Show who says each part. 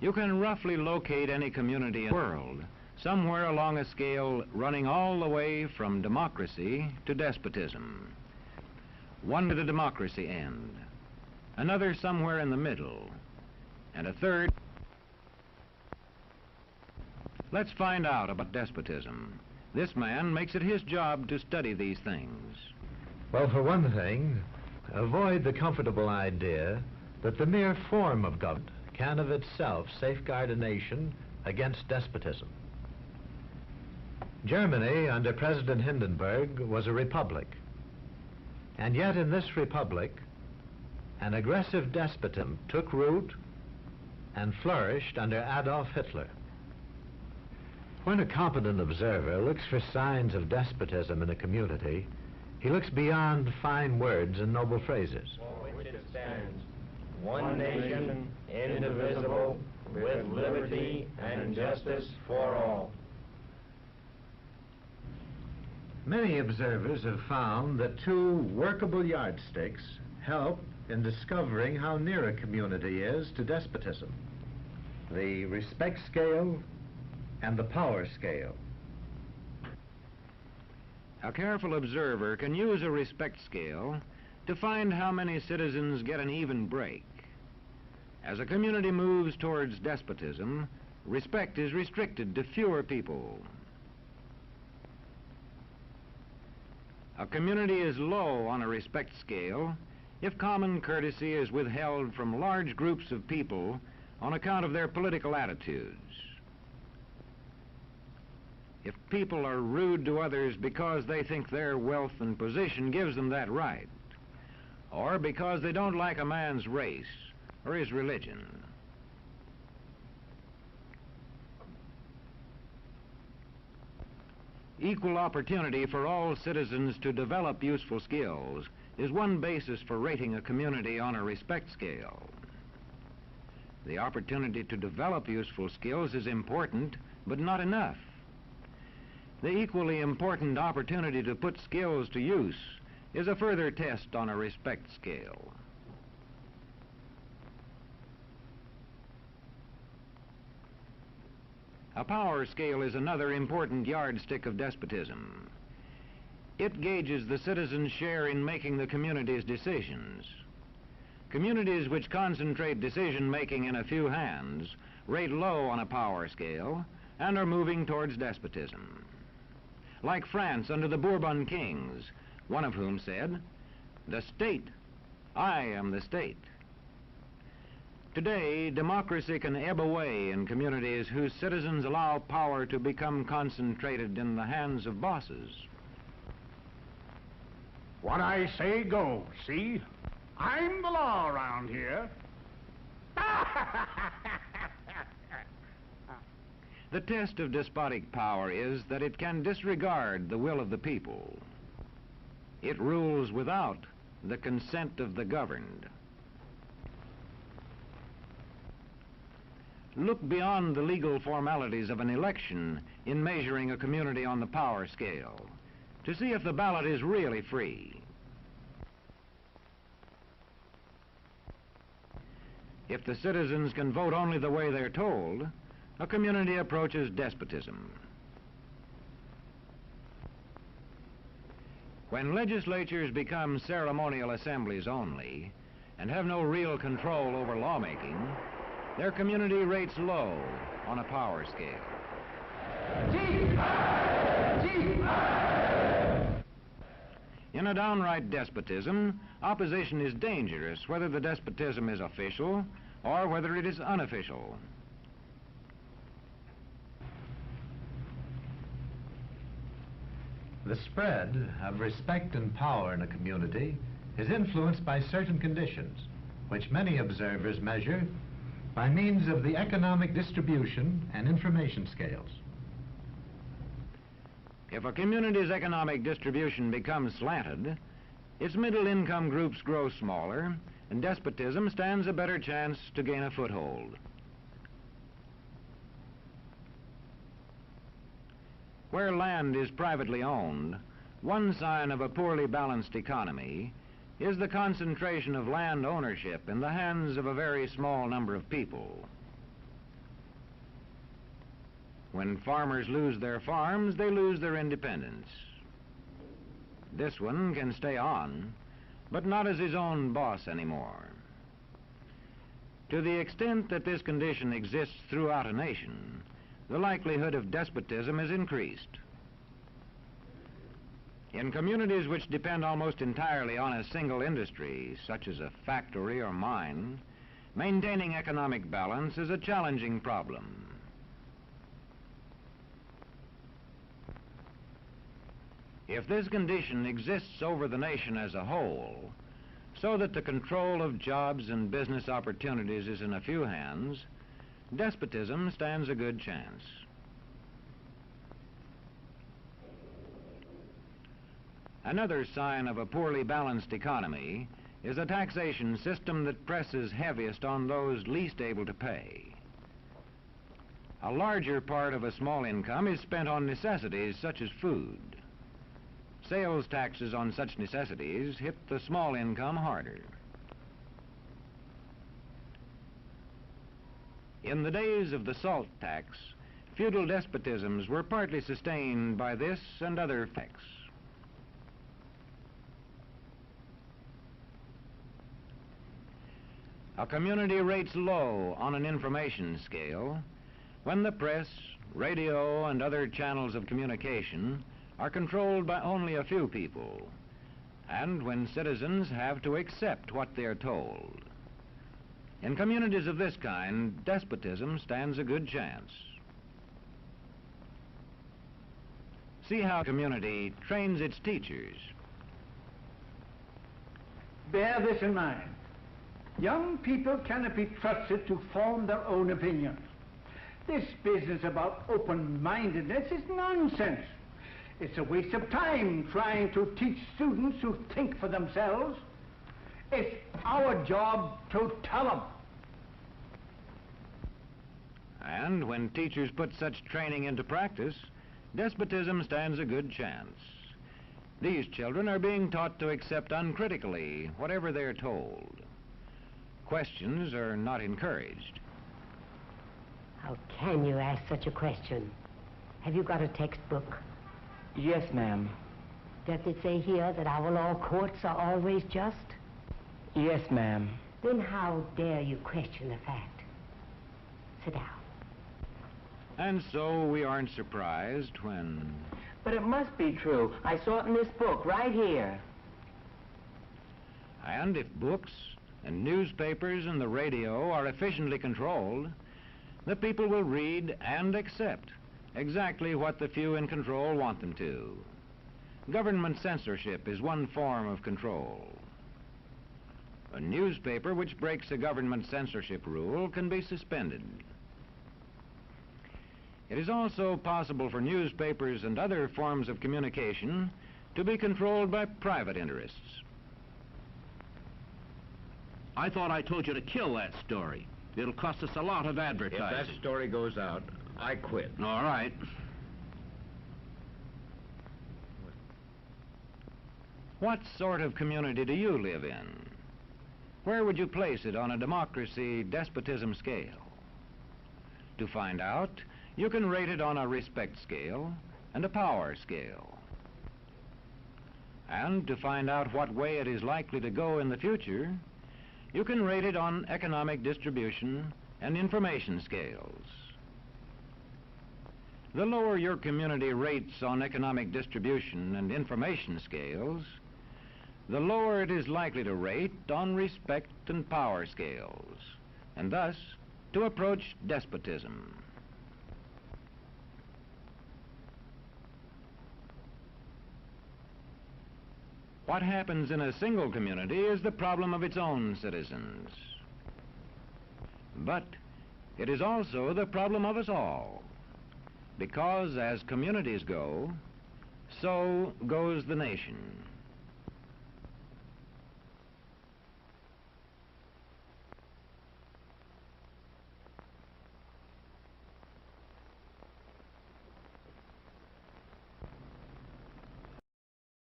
Speaker 1: You can roughly locate any community in the world, somewhere along a scale running all the way from democracy to despotism. One to the democracy end, another somewhere in the middle, and a third. Let's find out about despotism. This man makes it his job to study these things.
Speaker 2: Well, for one thing, avoid the comfortable idea that the mere form of government can of itself safeguard a nation against despotism. Germany, under President Hindenburg, was a republic. And yet in this republic, an aggressive despotism took root and flourished under Adolf Hitler. When a competent observer looks for signs of despotism in a community, he looks beyond fine words and noble phrases.
Speaker 3: For which it stands, one nation, indivisible, with liberty and justice for all.
Speaker 2: Many observers have found that two workable yardsticks help in discovering how near a community is to despotism: the respect scale and the power scale.
Speaker 1: A careful observer can use a respect scale to find how many citizens get an even break. As a community moves towards despotism, respect is restricted to fewer people. A community is low on a respect scale if common courtesy is withheld from large groups of people on account of their political attitudes. If people are rude to others because they think their wealth and position gives them that right, or because they don't like a man's race or his religion. Equal opportunity for all citizens to develop useful skills is one basis for rating a community on a respect scale. The opportunity to develop useful skills is important, but not enough. The equally important opportunity to put skills to use is a further test on a respect scale. A power scale is another important yardstick of despotism. It gauges the citizens' share in making the community's decisions. Communities which concentrate decision-making in a few hands rate low on a power scale and are moving towards despotism. Like France under the Bourbon kings, one of whom said, "The state, I am the state." Today, democracy can ebb away in communities whose citizens allow power to become concentrated in the hands of bosses.
Speaker 4: What I say goes, see? I'm the law around here.
Speaker 1: The test of despotic power is that it can disregard the will of the people. It rules without the consent of the governed. Look beyond the legal formalities of an election in measuring a community on the power scale to see if the ballot is really free. If the citizens can vote only the way they're told, a community approaches despotism. When legislatures become ceremonial assemblies only and have no real control over lawmaking, their community rates low on a power scale. In a downright despotism, opposition is dangerous, whether the despotism is official or whether it is unofficial.
Speaker 2: The spread of respect and power in a community is influenced by certain conditions, which many observers measure by means of the economic distribution and information scales.
Speaker 1: If a community's economic distribution becomes slanted, its middle-income groups grow smaller, and despotism stands a better chance to gain a foothold. Where land is privately owned, one sign of a poorly balanced economy is the concentration of land ownership in the hands of a very small number of people. When farmers lose their farms, they lose their independence. This one can stay on, but not as his own boss anymore. To the extent that this condition exists throughout a nation, the likelihood of despotism is increased. In communities which depend almost entirely on a single industry, such as a factory or mine, maintaining economic balance is a challenging problem. If this condition exists over the nation as a whole, so that the control of jobs and business opportunities is in a few hands, despotism stands a good chance. Another sign of a poorly balanced economy is a taxation system that presses heaviest on those least able to pay. A larger part of a small income is spent on necessities such as food. Sales taxes on such necessities hit the small income harder. In the days of the salt tax, feudal despotisms were partly sustained by this and other effects. A community rates low on an information scale when the press, radio, and other channels of communication are controlled by only a few people, and when citizens have to accept what they are told. In communities of this kind, despotism stands a good chance. See how a community trains its teachers.
Speaker 4: Bear this in mind. Young people cannot be trusted to form their own opinions. This business about open-mindedness is nonsense. It's a waste of time trying to teach students who think for themselves. It's our job to tell them.
Speaker 1: And when teachers put such training into practice, despotism stands a good chance. These children are being taught to accept uncritically whatever they're told. Questions are not encouraged.
Speaker 5: How can you ask such a question? Have you got a textbook?
Speaker 6: Yes, ma'am.
Speaker 5: Does it say here that our law courts are always just?
Speaker 6: Yes, ma'am.
Speaker 5: Then how dare you question the fact? Sit down.
Speaker 1: And so we aren't surprised when...
Speaker 6: But it must be true. I saw it in this book, right here.
Speaker 1: And if books and newspapers and the radio are efficiently controlled, the people will read and accept exactly what the few in control want them to. Government censorship is one form of control. A newspaper which breaks a government censorship rule can be suspended. It is also possible for newspapers and other forms of communication to be controlled by private interests.
Speaker 7: I thought I told you to kill that story. It'll cost us a lot of advertising.
Speaker 3: If that story goes out, I quit.
Speaker 7: All right.
Speaker 1: What sort of community do you live in? Where would you place it on a democracy-despotism scale? To find out, you can rate it on a respect scale and a power scale. And to find out what way it is likely to go in the future, you can rate it on economic distribution and information scales. The lower your community rates on economic distribution and information scales, the lower it is likely to rate on respect and power scales, and thus to approach despotism. What happens in a single community is the problem of its own citizens. But it is also the problem of us all, because as communities go, so goes the nation.